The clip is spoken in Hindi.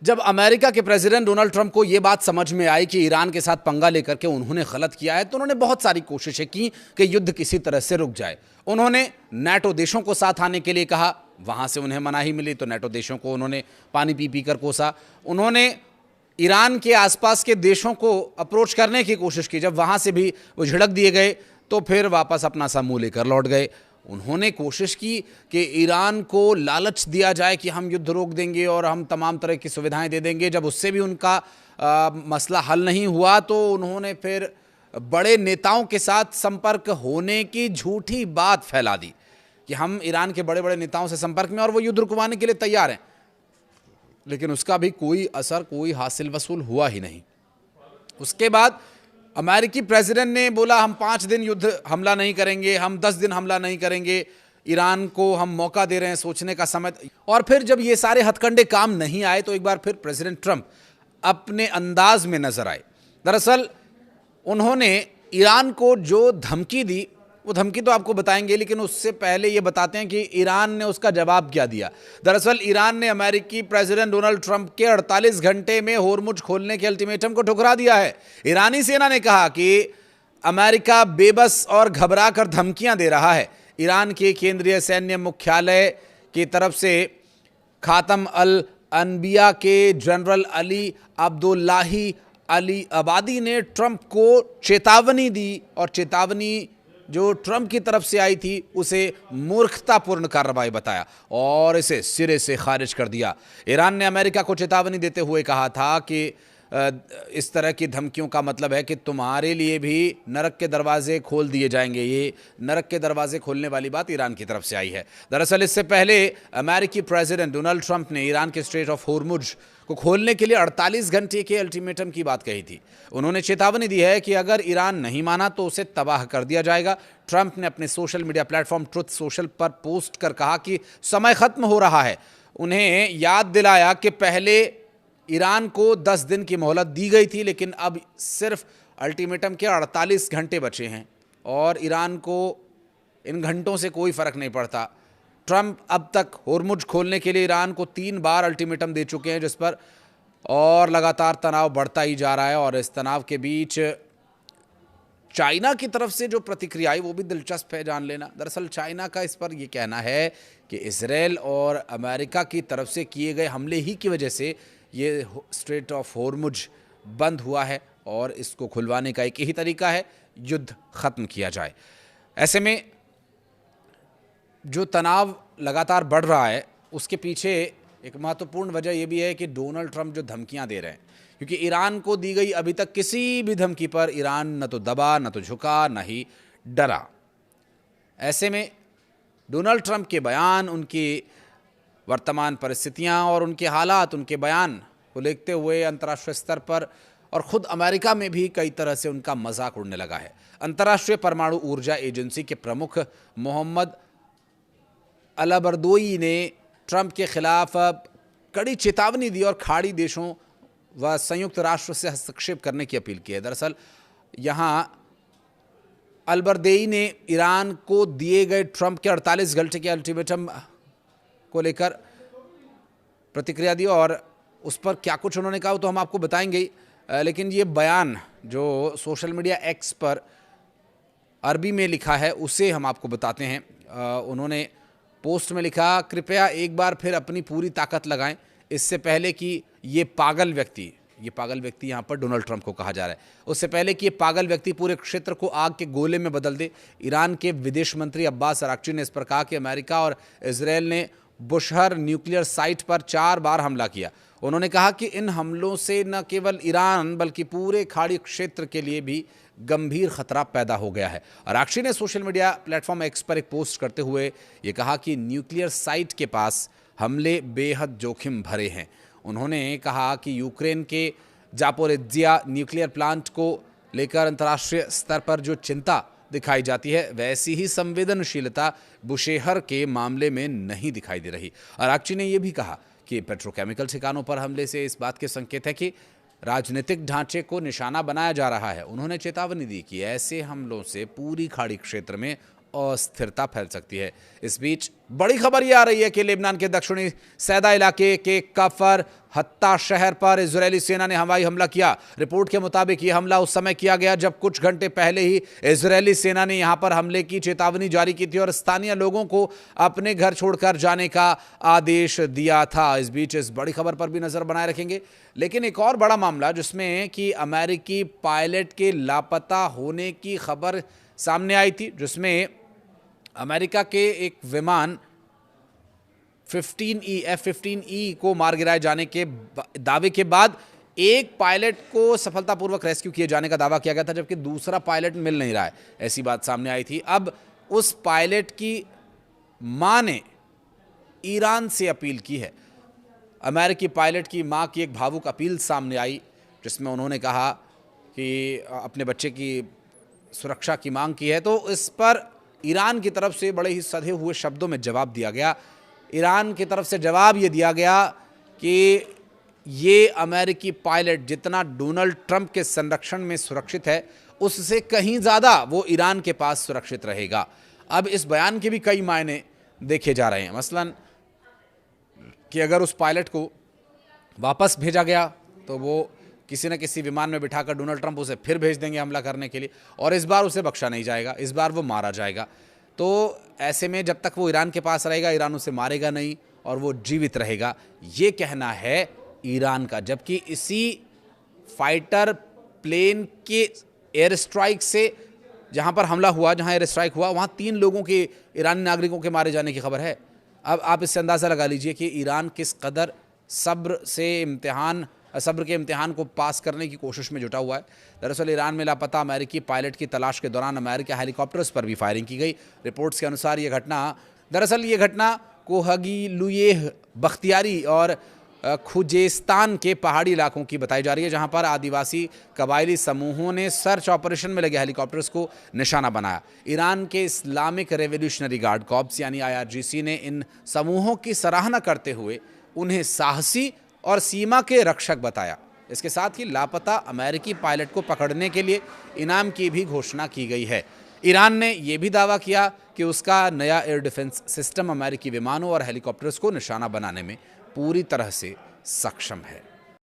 जब अमेरिका के प्रेसिडेंट डोनाल्ड ट्रंप को यह बात समझ में आई कि ईरान के साथ पंगा लेकर के उन्होंने गलत किया है, तो उन्होंने बहुत सारी कोशिशें की कि युद्ध किसी तरह से रुक जाए। उन्होंने नाटो देशों को साथ आने के लिए कहा, वहां से उन्हें मनाही मिली तो नाटो देशों को उन्होंने पानी पी पी कर कोसा। उन्होंने ईरान के आसपास के देशों को अप्रोच करने की कोशिश की, जब वहां से भी वो झिड़क दिए गए तो फिर वापस अपना सा मुंह लेकर लौट गए। उन्होंने कोशिश की कि ईरान को लालच दिया जाए कि हम युद्ध रोक देंगे और हम तमाम तरह की सुविधाएं दे देंगे। जब उससे भी उनका मसला हल नहीं हुआ तो उन्होंने फिर बड़े नेताओं के साथ संपर्क होने की झूठी बात फैला दी कि हम ईरान के बड़े बड़े नेताओं से संपर्क में और वो युद्ध रुकवाने के लिए तैयार हैं, लेकिन उसका भी कोई असर, कोई हासिल वसूल हुआ ही नहीं। उसके बाद अमेरिकी प्रेसिडेंट ने बोला हम 5 दिन युद्ध हमला नहीं करेंगे, हम 10 दिन हमला नहीं करेंगे, ईरान को हम मौका दे रहे हैं सोचने का समय। और फिर जब ये सारे हथकंडे काम नहीं आए तो एक बार फिर प्रेसिडेंट ट्रंप अपने अंदाज में नजर आए। दरअसल उन्होंने ईरान को जो धमकी दी, वो धमकी तो आपको बताएंगे, लेकिन उससे पहले ये बताते हैं कि ईरान ने उसका जवाब क्या दिया। दरअसल ईरान ने अमेरिकी प्रेसिडेंट डोनाल्ड ट्रंप के 48 घंटे में होर्मुज खोलने के अल्टीमेटम को ठुकरा दिया है। ईरानी सेना ने कहा कि अमेरिका बेबस और घबरा कर धमकियां दे रहा है। ईरान के केंद्रीय सैन्य मुख्यालय की तरफ से खातम अल अनबिया के जनरल अली अब्दुल्लाही अली अबादी ने ट्रंप को चेतावनी दी, और चेतावनी जो ट्रंप की तरफ से आई थी उसे मूर्खतापूर्ण कार्रवाई बताया और इसे सिरे से खारिज कर दिया। ईरान ने अमेरिका को चेतावनी देते हुए कहा था कि इस तरह की धमकियों का मतलब है कि तुम्हारे लिए भी नरक के दरवाजे खोल दिए जाएंगे। ये नरक के दरवाजे खोलने वाली बात ईरान की तरफ से आई है। दरअसल इससे पहले अमेरिकी प्रेसिडेंट डोनाल्ड ट्रंप ने ईरान के स्ट्रेट ऑफ होर्मुज को खोलने के लिए 48 घंटे के अल्टीमेटम की बात कही थी। उन्होंने चेतावनी दी है कि अगर ईरान नहीं माना तो उसे तबाह कर दिया जाएगा। ट्रंप ने अपने social media platform truth social पर पोस्ट कर कहा कि समय खत्म हो रहा है। उन्हें याद दिलाया कि पहले ईरान को 10 दिन की मोहलत दी गई थी, लेकिन अब सिर्फ अल्टीमेटम के 48 घंटे बचे हैं और ईरान को इन घंटों से कोई फर्क नहीं पड़ता। ट्रंप अब तक होर्मुज खोलने के लिए ईरान को 3 बार अल्टीमेटम दे चुके हैं, जिस पर और लगातार तनाव बढ़ता ही जा रहा है। और इस तनाव के बीच चाइना की तरफ से जो प्रतिक्रिया आई वो भी दिलचस्प है, जान लेना। दरअसल चाइना का इस पर यह कहना है कि इजराइल और अमेरिका की तरफ से किए गए हमले ही की वजह से ये स्ट्रेट ऑफ होर्मुज बंद हुआ है और इसको खुलवाने का एक ही तरीका है, युद्ध खत्म किया जाए। ऐसे में जो तनाव लगातार बढ़ रहा है उसके पीछे एक महत्वपूर्ण वजह यह भी है कि डोनाल्ड ट्रंप जो धमकियां दे रहे हैं, क्योंकि ईरान को दी गई अभी तक किसी भी धमकी पर ईरान न तो दबा, न तो झुका, न ही डरा। ऐसे में डोनाल्ड ट्रंप के बयान, उनकी वर्तमान परिस्थितियां और उनके हालात, उनके बयान को देखते हुए अंतर्राष्ट्रीय स्तर पर और ख़ुद अमेरिका में भी कई तरह से उनका मजाक उड़ने लगा है। अंतर्राष्ट्रीय परमाणु ऊर्जा एजेंसी के प्रमुख मोहम्मद अलबरदोई ने ट्रंप के खिलाफ कड़ी चेतावनी दी और खाड़ी देशों व संयुक्त राष्ट्र से हस्तक्षेप करने की अपील की है। दरअसल यहाँ अलबरदेई ने ईरान को दिए गए ट्रंप के 48 घंटे के अल्टीमेटम को लेकर प्रतिक्रिया दी और उस पर क्या कुछ उन्होंने कहा तो हम आपको बताएंगे ही। लेकिन ये बयान जो सोशल मीडिया एक्स पर अरबी में लिखा है उसे हम आपको बताते हैं। उन्होंने पोस्ट में लिखा, कृपया एक बार फिर अपनी पूरी ताकत लगाएं इससे पहले कि ये पागल व्यक्ति यहाँ पर डोनाल्ड ट्रंप को कहा जा रहा है, उससे पहले कि ये पागल व्यक्ति पूरे क्षेत्र को आग के गोले में बदल दे। ईरान के विदेश मंत्री अब्बास अराक्ची ने इस पर कहा कि अमेरिका और इजराइल ने बुशहर न्यूक्लियर साइट पर 4 बार हमला किया। उन्होंने कहा कि इन हमलों से न केवल ईरान बल्कि पूरे खाड़ी क्षेत्र के लिए भी गंभीर खतरा पैदा हो गया है। अराक्ची ने सोशल मीडिया प्लेटफॉर्म एक्स पर एक पोस्ट करते हुए ये कहा कि न्यूक्लियर साइट के पास हमले बेहद जोखिम भरे हैं। उन्होंने कहा कि यूक्रेन के जापोरिज्जिया न्यूक्लियर प्लांट को लेकर अंतर्राष्ट्रीय स्तर पर जो चिंता दिखाई जाती है वैसी ही संवेदनशीलता बुशेहर के मामले में नहीं दिखाई दे रही। अराक्ची ने यह भी कहा कि पेट्रोकेमिकल ठिकानों पर हमले से इस बात के संकेत है कि राजनीतिक ढांचे को निशाना बनाया जा रहा है। उन्होंने चेतावनी दी कि ऐसे हमलों से पूरी खाड़ी क्षेत्र में अस्थिरता फैल सकती है। इस बीच बड़ी खबर यह आ रही है कि लेबनान के दक्षिणी सैदा इलाके के कफर हत्ता शहर पर इजरायली सेना ने हवाई हमला किया। रिपोर्ट के मुताबिक यह हमला उस समय किया गया जब कुछ घंटे पहले ही इजरायली सेना ने यहां पर हमले की चेतावनी जारी की थी और स्थानीय लोगों को अपने घर छोड़कर जाने का आदेश दिया था। इस बीच इस बड़ी खबर पर भी नजर बनाए रखेंगे। लेकिन एक और बड़ा मामला जिसमें कि अमेरिकी पायलट के लापता होने की खबर सामने आई थी, जिसमें अमेरिका के एक विमान F-15E को मार गिराए जाने के दावे के बाद एक पायलट को सफलतापूर्वक रेस्क्यू किए जाने का दावा किया गया था, जबकि दूसरा पायलट मिल नहीं रहा है, ऐसी बात सामने आई थी। अब उस पायलट की मां ने ईरान से अपील की है। अमेरिकी पायलट की मां की एक भावुक अपील सामने आई, जिसमें उन्होंने कहा कि अपने बच्चे की सुरक्षा की मांग की है। तो इस पर ईरान की तरफ से बड़े ही सधे हुए शब्दों में जवाब दिया गया। ईरान की तरफ से जवाब ये दिया गया कि ये अमेरिकी पायलट जितना डोनाल्ड ट्रंप के संरक्षण में सुरक्षित है, उससे कहीं ज़्यादा वो ईरान के पास सुरक्षित रहेगा। अब इस बयान के भी कई मायने देखे जा रहे हैं। मसलन कि अगर उस पायलट को वापस भेजा गया तो वो किसी न किसी विमान में बिठाकर डोनाल्ड ट्रंप उसे फिर भेज देंगे हमला करने के लिए, और इस बार उसे बख्शा नहीं जाएगा, इस बार वो मारा जाएगा। तो ऐसे में जब तक वो ईरान के पास रहेगा, ईरान उसे मारेगा नहीं और वो जीवित रहेगा, ये कहना है ईरान का। जबकि इसी फाइटर प्लेन के एयर स्ट्राइक से जहां पर हमला हुआ, जहां एयर स्ट्राइक हुआ, वहां 3 लोगों के ईरानी नागरिकों के मारे जाने की खबर है। अब आप इससे अंदाज़ा लगा लीजिए कि ईरान किस कदर सब्र के इम्तिहान को पास करने की कोशिश में जुटा हुआ है। दरअसल ईरान में लापता अमेरिकी पायलट की तलाश के दौरान अमेरिकी हेलीकॉप्टर्स पर भी फायरिंग की गई। रिपोर्ट्स के अनुसार ये घटना कोहगीलुयेह, बख्तियारी और खुजेस्तान के पहाड़ी इलाकों की बताई जा रही है, जहां पर आदिवासी कबायली समूहों ने सर्च ऑपरेशन में लगे हेलीकॉप्टर्स को निशाना बनाया। ईरान के इस्लामिक रेवोल्यूशनरी गार्ड कॉर्प्स यानी IRGC ने इन समूहों की सराहना करते हुए उन्हें साहसी और सीमा के रक्षक बताया। इसके साथ ही लापता अमेरिकी पायलट को पकड़ने के लिए इनाम की भी घोषणा की गई है। ईरान ने यह भी दावा किया कि उसका नया एयर डिफेंस सिस्टम अमेरिकी विमानों और हेलीकॉप्टर्स को निशाना बनाने में पूरी तरह से सक्षम है।